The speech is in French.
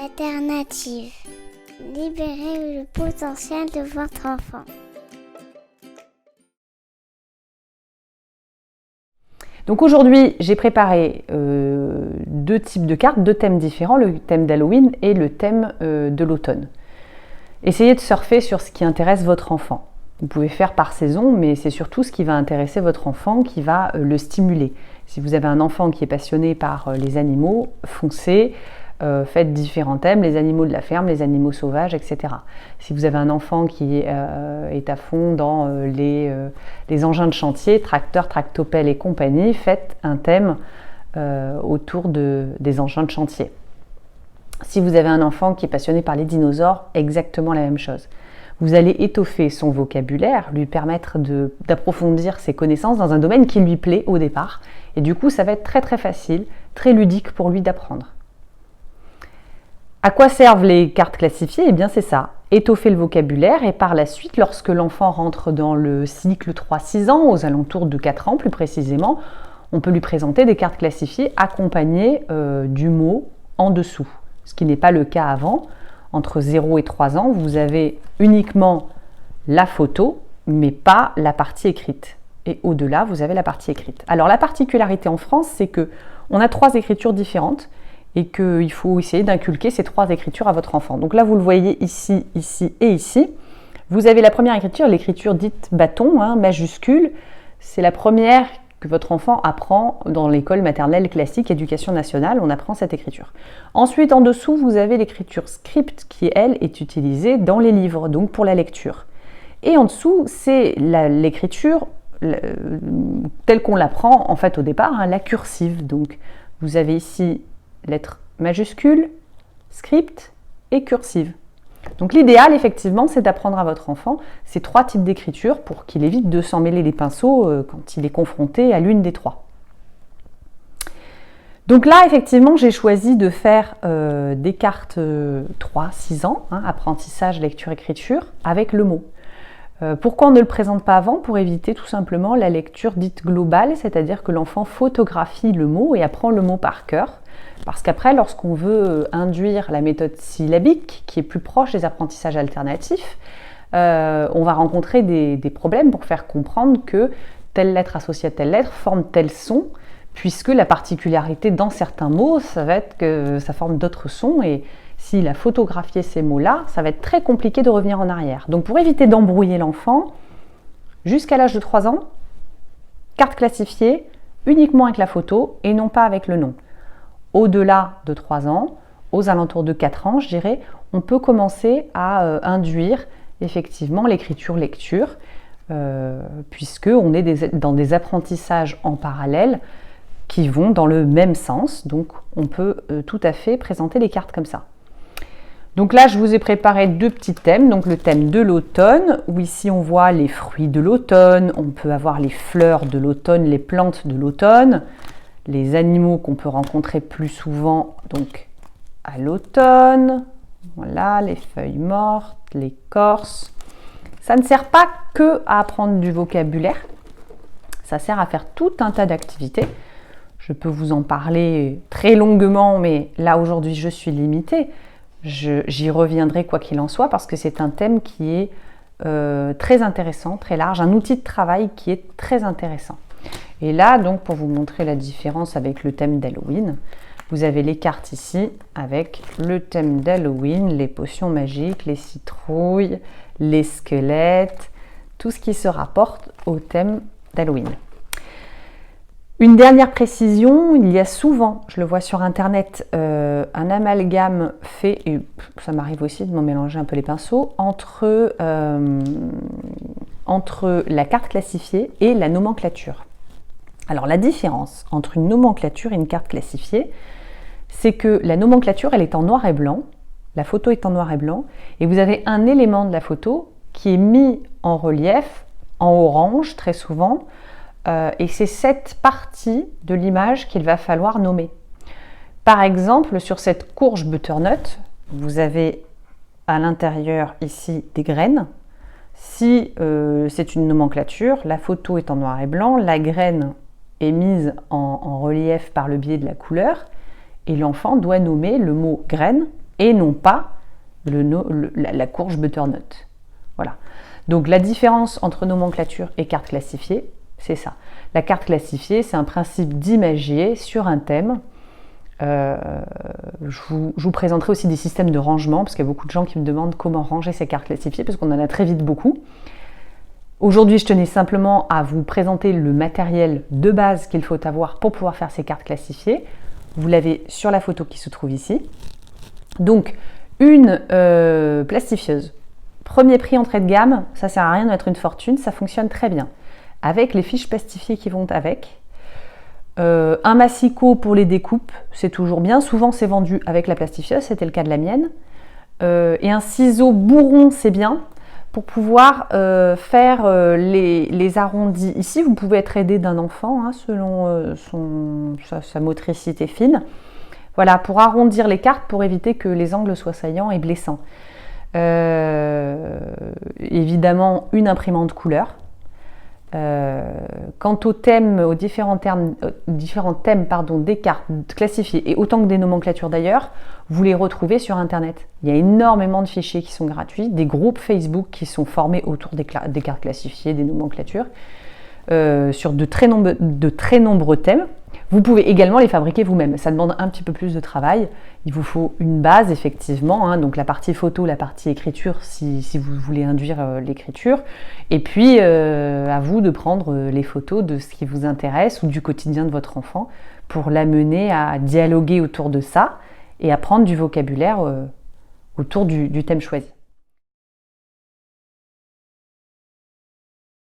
Alternative. Libérez le potentiel de votre enfant. Donc aujourd'hui, j'ai préparé deux types de cartes, deux thèmes différents, le thème d'Halloween et le thème de l'automne. Essayez de surfer sur ce qui intéresse votre enfant. Vous pouvez faire par saison, mais c'est surtout ce qui va intéresser votre enfant qui va le stimuler. Si vous avez un enfant qui est passionné par les animaux, foncez, faites différents thèmes, les animaux de la ferme, les animaux sauvages, etc. Si vous avez un enfant qui est à fond dans les engins de chantier, tracteurs, tractopelles et compagnie, faites un thème autour des engins de chantier. Si vous avez un enfant qui est passionné par les dinosaures, exactement la même chose. Vous allez étoffer son vocabulaire, lui permettre d'approfondir ses connaissances dans un domaine qui lui plaît au départ. Et du coup, ça va être très très facile, très ludique pour lui d'apprendre. À quoi servent les cartes classifiées? Eh bien c'est ça, étoffer le vocabulaire et par la suite, lorsque l'enfant rentre dans le cycle 3-6 ans, aux alentours de 4 ans plus précisément, on peut lui présenter des cartes classifiées accompagnées du mot en dessous. Ce qui n'est pas le cas avant. Entre 0 et 3 ans, vous avez uniquement la photo, mais pas la partie écrite. Et au-delà, vous avez la partie écrite. Alors la particularité en France, c'est qu'on a 3 écritures différentes et qu'il faut essayer d'inculquer ces 3 écritures à votre enfant. Donc là, vous le voyez ici, ici et ici. Vous avez la première écriture, l'écriture dite bâton, majuscule. C'est la première que votre enfant apprend dans l'école maternelle classique, éducation nationale, on apprend cette écriture. Ensuite, en dessous, vous avez l'écriture script qui, elle, est utilisée dans les livres, donc pour la lecture. Et en dessous, c'est l'écriture telle qu'on l'apprend en fait au départ, la cursive. Donc, vous avez ici lettres majuscules, script et cursive. Donc l'idéal, effectivement, c'est d'apprendre à votre enfant ces 3 types d'écriture pour qu'il évite de s'en mêler les pinceaux quand il est confronté à l'une des 3. Donc là, effectivement, j'ai choisi de faire des cartes 3-6 ans, apprentissage, lecture, écriture, avec le mot. Pourquoi on ne le présente pas avant? Pour éviter tout simplement la lecture dite globale, c'est-à-dire que l'enfant photographie le mot et apprend le mot par cœur. Parce qu'après, lorsqu'on veut induire la méthode syllabique, qui est plus proche des apprentissages alternatifs, on va rencontrer des problèmes pour faire comprendre que telle lettre associée à telle lettre forme tel son, puisque la particularité dans certains mots, ça va être que ça forme d'autres sons, et s'il a photographié ces mots-là, ça va être très compliqué de revenir en arrière. Donc pour éviter d'embrouiller l'enfant, jusqu'à l'âge de 3 ans, carte classifiée, uniquement avec la photo et non pas avec le nom. Au-delà de 3 ans, aux alentours de 4 ans, je dirais, on peut commencer à induire effectivement l'écriture-lecture, puisqu'on est dans des apprentissages en parallèle qui vont dans le même sens. Donc on peut tout à fait présenter les cartes comme ça. Donc là, je vous ai préparé 2 petits thèmes. Donc le thème de l'automne, où ici on voit les fruits de l'automne, on peut avoir les fleurs de l'automne, les plantes de l'automne, les animaux qu'on peut rencontrer plus souvent donc à l'automne, voilà, les feuilles mortes, l'écorce. Ça ne sert pas que à apprendre du vocabulaire, ça sert à faire tout un tas d'activités. Je peux vous en parler très longuement, mais là aujourd'hui je suis limitée. J'y reviendrai quoi qu'il en soit parce que c'est un thème qui est très intéressant, très large, un outil de travail qui est très intéressant. Et là, donc, pour vous montrer la différence avec le thème d'Halloween, vous avez les cartes ici avec le thème d'Halloween, les potions magiques, les citrouilles, les squelettes, tout ce qui se rapporte au thème d'Halloween. Une dernière précision, il y a souvent, je le vois sur internet, un amalgame fait, et ça m'arrive aussi de m'en mélanger un peu les pinceaux, entre la carte classifiée et la nomenclature. Alors la différence entre une nomenclature et une carte classifiée, c'est que la nomenclature, elle est en noir et blanc, la photo est en noir et blanc, et vous avez un élément de la photo qui est mis en relief, en orange très souvent, et c'est cette partie de l'image qu'il va falloir nommer. Par exemple, sur cette courge butternut, vous avez à l'intérieur ici des graines. Si c'est une nomenclature, la photo est en noir et blanc, la graine est mise en relief par le biais de la couleur et l'enfant doit nommer le mot graine et non pas la courge butternut. Voilà. Donc la différence entre nomenclature et carte classifiée, c'est ça. La carte classifiée, c'est un principe d'imagier sur un thème. Je vous présenterai aussi des systèmes de rangement, parce qu'il y a beaucoup de gens qui me demandent comment ranger ces cartes classifiées, parce qu'on en a très vite beaucoup. Aujourd'hui, je tenais simplement à vous présenter le matériel de base qu'il faut avoir pour pouvoir faire ces cartes classifiées. Vous l'avez sur la photo qui se trouve ici. Donc, une plastifieuse. Premier prix entrée de gamme, ça sert à rien de mettre une fortune, ça fonctionne très bien. Avec les fiches plastifiées qui vont avec. Un massicot pour les découpes, c'est toujours bien. Souvent, c'est vendu avec la plastifieuse, c'était le cas de la mienne. Et un ciseau bourron, c'est bien pour pouvoir faire les arrondis. Ici, vous pouvez être aidé d'un enfant, hein, selon sa motricité fine. Voilà, pour arrondir les cartes, pour éviter que les angles soient saillants et blessants. Évidemment, une imprimante couleur. Quant aux différents thèmes des cartes classifiées, et autant que des nomenclatures d'ailleurs, vous les retrouvez sur Internet. Il y a énormément de fichiers qui sont gratuits, des groupes Facebook qui sont formés autour des cartes classifiées, des nomenclatures, sur de très nombreux thèmes. Vous pouvez également les fabriquer vous-même. Ça demande un petit peu plus de travail. Il vous faut une base, effectivement, hein, donc la partie photo, la partie écriture, si vous voulez induire l'écriture. Et puis, à vous de prendre les photos de ce qui vous intéresse ou du quotidien de votre enfant pour l'amener à dialoguer autour de ça et à prendre du vocabulaire autour du thème choisi.